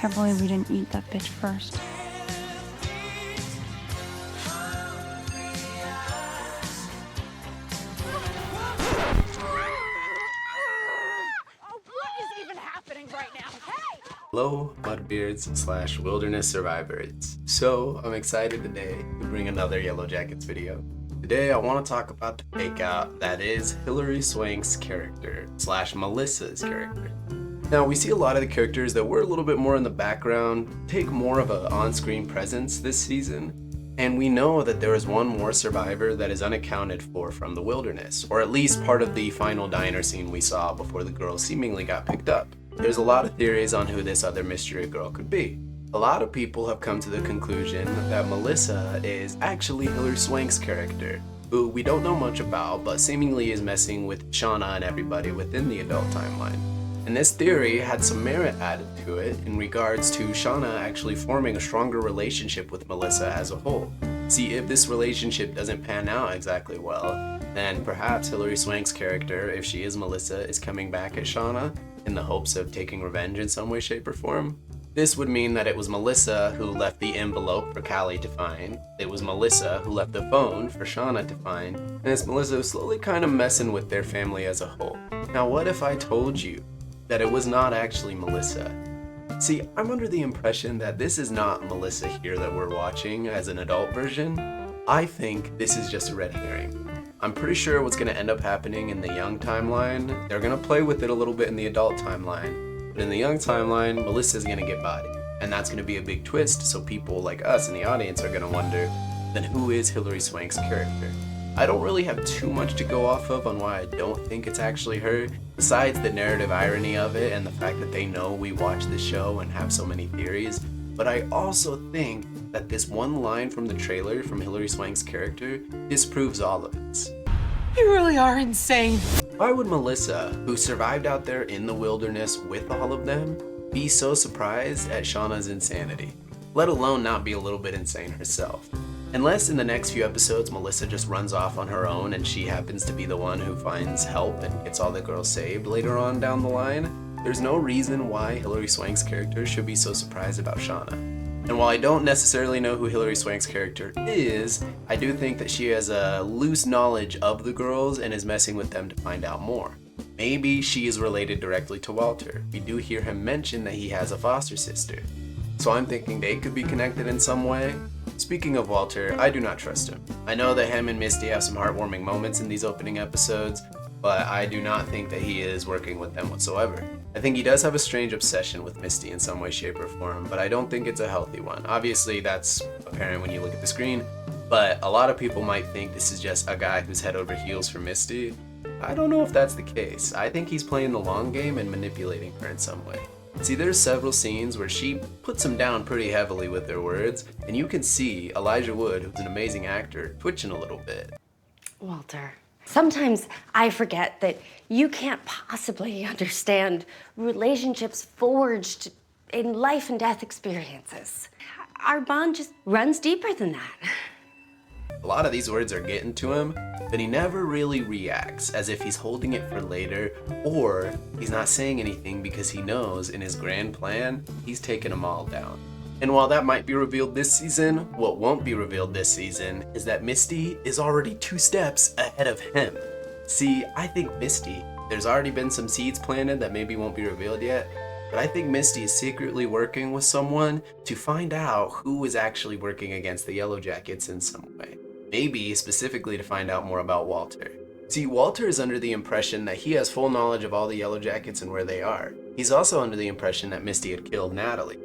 Can't believe we didn't eat that bitch first. Hello, Mudbeards / Wilderness Survivors. So, I'm excited today to bring another Yellowjackets video. Today, I want to talk about the fake-out that is Hillary Swank's character / Melissa's character. Now, we see a lot of the characters that were a little bit more in the background take more of an on-screen presence this season, and we know that there is one more survivor that is unaccounted for from the wilderness, or at least part of the final diner scene we saw before the girl seemingly got picked up. There's a lot of theories on who this other mystery girl could be. A lot of people have come to the conclusion that Melissa is actually Hillary Swank's character, who we don't know much about, but seemingly is messing with Shauna and everybody within the adult timeline. And this theory had some merit added to it in regards to Shauna actually forming a stronger relationship with Melissa as a whole. See, if this relationship doesn't pan out exactly well, then perhaps Hillary Swank's character, if she is Melissa, is coming back at Shauna in the hopes of taking revenge in some way, shape, or form. This would mean that it was Melissa who left the envelope for Callie to find, it was Melissa who left the phone for Shauna to find, and it's Melissa who's slowly kind of messing with their family as a whole. Now, what if I told you that it was not actually Melissa? See, I'm under the impression that this is not Melissa here that we're watching as an adult version. I think this is just a red herring. I'm pretty sure what's going to end up happening in the young timeline, they're going to play with it a little bit in the adult timeline, but in the young timeline, Melissa's going to get bodied, and that's going to be a big twist, so people like us in the audience are going to wonder, then who is Hillary Swank's character? I don't really have too much to go off of on why I don't think it's actually her, besides the narrative irony of it and the fact that they know we watch the show and have so many theories, but I also think that this one line from the trailer from Hillary Swank's character disproves all of this. You really are insane. Why would Melissa, who survived out there in the wilderness with all of them, be so surprised at Shauna's insanity, let alone not be a little bit insane herself? Unless in the next few episodes Melissa just runs off on her own and she happens to be the one who finds help and gets all the girls saved later on down the line, there's no reason why Hillary Swank's character should be so surprised about Shauna. And while I don't necessarily know who Hillary Swank's character is, I do think that she has a loose knowledge of the girls and is messing with them to find out more. Maybe she is related directly to Walter. We do hear him mention that he has a foster sister. So I'm thinking they could be connected in some way. Speaking of Walter, I do not trust him. I know that him and Misty have some heartwarming moments in these opening episodes, but I do not think that he is working with them whatsoever. I think he does have a strange obsession with Misty in some way, shape, or form, but I don't think it's a healthy one. Obviously, that's apparent when you look at the screen, but a lot of people might think this is just a guy who's head over heels for Misty. I don't know if that's the case. I think he's playing the long game and manipulating her in some way. See, there's several scenes where she puts him down pretty heavily with her words, and you can see Elijah Wood, who's an amazing actor, twitching a little bit. Walter, sometimes I forget that you can't possibly understand relationships forged in life and death experiences. Our bond just runs deeper than that. A lot of these words are getting to him, but he never really reacts, as if he's holding it for later, or he's not saying anything because he knows in his grand plan, he's taking them all down. And while that might be revealed this season, what won't be revealed this season is that Misty is already 2 steps ahead of him. See, I think Misty, there's already been some seeds planted that maybe won't be revealed yet, but I think Misty is secretly working with someone to find out who is actually working against the Yellowjackets in some way. Maybe specifically to find out more about Walter. See, Walter is under the impression that he has full knowledge of all the Yellowjackets and where they are. He's also under the impression that Misty had killed Natalie.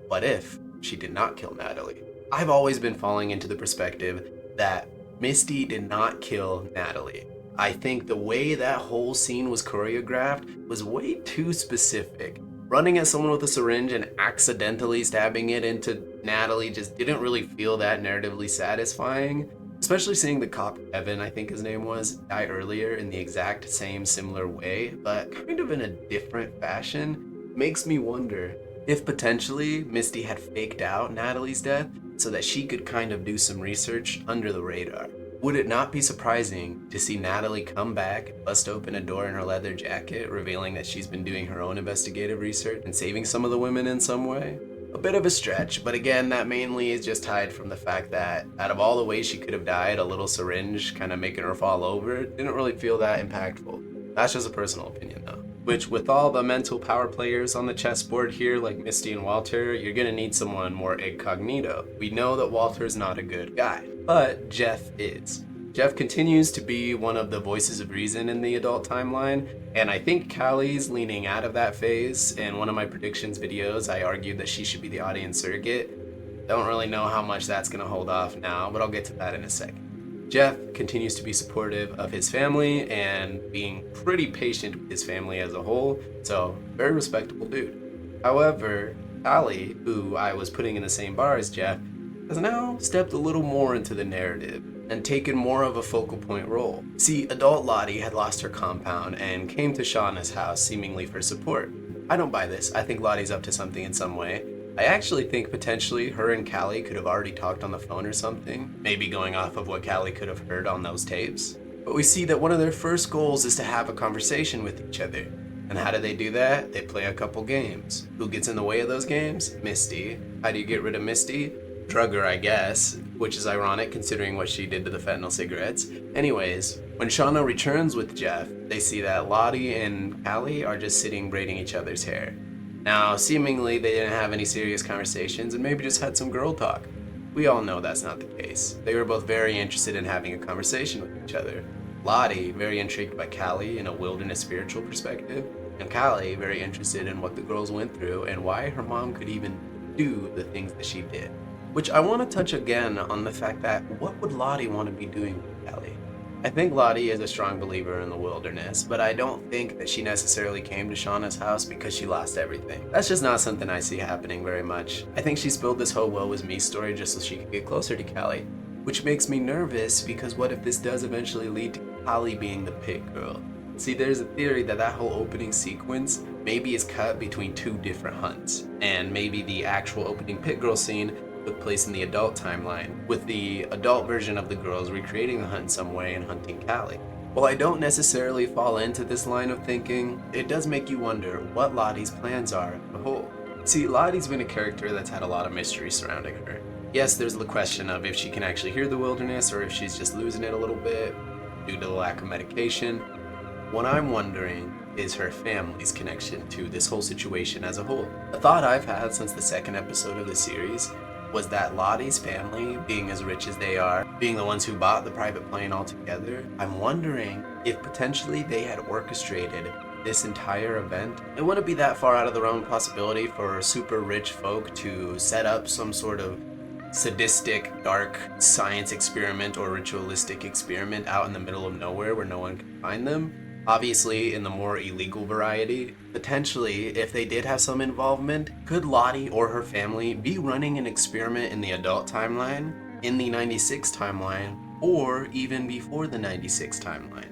What if she did not kill Natalie? I've always been falling into the perspective that Misty did not kill Natalie. I think the way that whole scene was choreographed was way too specific. Running at someone with a syringe and accidentally stabbing it into Natalie just didn't really feel that narratively satisfying. Especially seeing the cop, Evan, I think his name was, die earlier in the exact same similar way, but kind of in a different fashion, makes me wonder if potentially Misty had faked out Natalie's death so that she could kind of do some research under the radar. Would it not be surprising to see Natalie come back and bust open a door in her leather jacket, revealing that she's been doing her own investigative research and saving some of the women in some way? A bit of a stretch, but again, that mainly is just tied from the fact that out of all the ways she could have died, a little syringe kind of making her fall over didn't really feel that impactful. That's just a personal opinion though. Which, with all the mental power players on the chessboard here, like Misty and Walter, you're gonna need someone more incognito. We know that Walter's not a good guy, but Jeff is. Jeff continues to be one of the voices of reason in the adult timeline, and I think Callie's leaning out of that phase. In one of my predictions videos, I argued that she should be the audience surrogate. Don't really know how much that's gonna hold off now, but I'll get to that in a second. Jeff continues to be supportive of his family and being pretty patient with his family as a whole, so very respectable dude. However, Callie, who I was putting in the same bar as Jeff, has now stepped a little more into the narrative and taken more of a focal point role. See, adult Lottie had lost her compound and came to Shauna's house seemingly for support. I don't buy this. I think Lottie's up to something in some way. I actually think potentially her and Callie could have already talked on the phone or something, maybe going off of what Callie could have heard on those tapes. But we see that one of their first goals is to have a conversation with each other. And how do they do that? They play a couple games. Who gets in the way of those games? Misty. How do you get rid of Misty? Drug her, I guess, which is ironic considering what she did to the fentanyl cigarettes. Anyways, when Shauna returns with Jeff, they see that Lottie and Callie are just sitting braiding each other's hair. Now, seemingly they didn't have any serious conversations and maybe just had some girl talk. We all know that's not the case. They were both very interested in having a conversation with each other. Lottie, very intrigued by Callie in a wilderness spiritual perspective, and Callie, very interested in what the girls went through and why her mom could even do the things that she did. Which I want to touch again on the fact that what would Lottie want to be doing with Callie? I think Lottie is a strong believer in the wilderness, but I don't think that she necessarily came to Shauna's house because she lost everything. That's just not something I see happening very much. I think she spilled this whole woe was me story just so she could get closer to Callie, which makes me nervous because what if this does eventually lead to Callie being the pit girl? See, there's a theory that that whole opening sequence maybe is cut between two different hunts, and maybe the actual opening pit girl scene took place in the adult timeline, with the adult version of the girls recreating the hunt in some way and hunting Callie. While I don't necessarily fall into this line of thinking, it does make you wonder what Lottie's plans are as a whole. See, Lottie's been a character that's had a lot of mystery surrounding her. Yes, there's the question of if she can actually hear the wilderness or if she's just losing it a little bit due to the lack of medication. What I'm wondering is her family's connection to this whole situation as a whole. A thought I've had since the second episode of the series was that Lottie's family, being as rich as they are, being the ones who bought the private plane altogether, I'm wondering if potentially they had orchestrated this entire event. It wouldn't be that far out of the realm of possibility for super rich folk to set up some sort of sadistic, dark science experiment or ritualistic experiment out in the middle of nowhere where no one can find them. Obviously, in the more illegal variety, potentially, if they did have some involvement, could Lottie or her family be running an experiment in the adult timeline, in the 96 timeline, or even before the 96 timeline?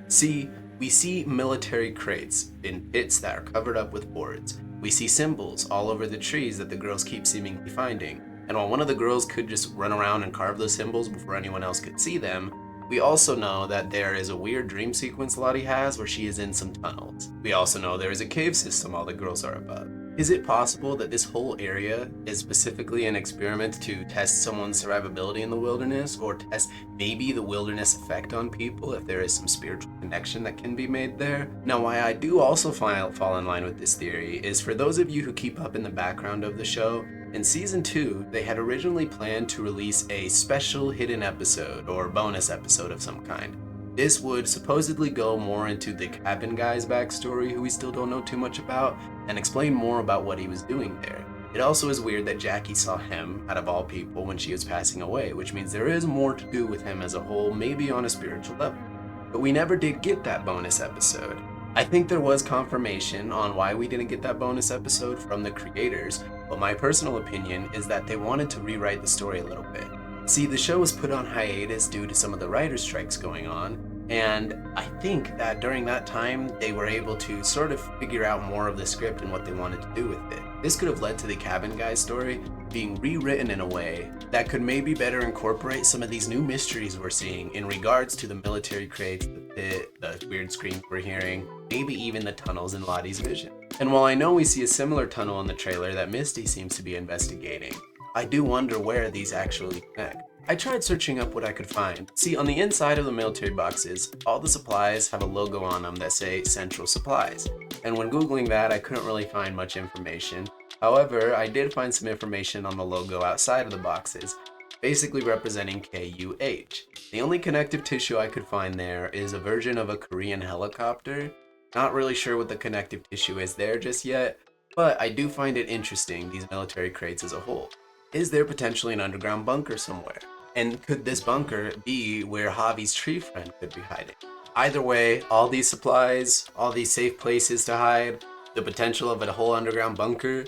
See, we see military crates in pits that are covered up with boards. We see symbols all over the trees that the girls keep seemingly finding. And while one of the girls could just run around and carve those symbols before anyone else could see them, we also know that there is a weird dream sequence Lottie has where she is in some tunnels. We also know there is a cave system all the girls are above. Is it possible that this whole area is specifically an experiment to test someone's survivability in the wilderness, or test maybe the wilderness effect on people if there is some spiritual connection that can be made there? Now, why I do also fall in line with this theory is for those of you who keep up in the background of the show, in season 2, they had originally planned to release a special hidden episode or bonus episode of some kind. This would supposedly go more into the cabin guy's backstory, who we still don't know too much about, and explain more about what he was doing there. It also is weird that Jackie saw him, out of all people, when she was passing away, which means there is more to do with him as a whole, maybe on a spiritual level. But we never did get that bonus episode. I think there was confirmation on why we didn't get that bonus episode from the creators, but my personal opinion is that they wanted to rewrite the story a little bit. See, the show was put on hiatus due to some of the writer's strikes going on, and I think that during that time they were able to sort of figure out more of the script and what they wanted to do with it. This could have led to the cabin guy's story being rewritten in a way that could maybe better incorporate some of these new mysteries we're seeing in regards to the military crates, the pit, the weird screams we're hearing, maybe even the tunnels in Lottie's vision. And while I know we see a similar tunnel in the trailer that Misty seems to be investigating, I do wonder where these actually connect. I tried searching up what I could find. See, on the inside of the military boxes, all the supplies have a logo on them that say Central Supplies. And when Googling that, I couldn't really find much information. However, I did find some information on the logo outside of the boxes, basically representing KUH. The only connective tissue I could find there is a version of a Korean helicopter. Not really sure what the connective tissue is there just yet, but I do find it interesting, these military crates as a whole. Is there potentially an underground bunker somewhere? And could this bunker be where Javi's tree friend could be hiding? Either way, all these supplies, all these safe places to hide, the potential of a whole underground bunker,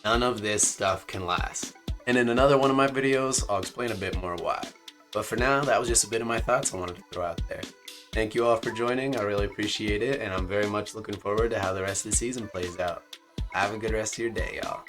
none of this stuff can last. And in another one of my videos, I'll explain a bit more why. But for now, that was just a bit of my thoughts I wanted to throw out there. Thank you all for joining, I really appreciate it, and I'm very much looking forward to how the rest of the season plays out. Have a good rest of your day, y'all.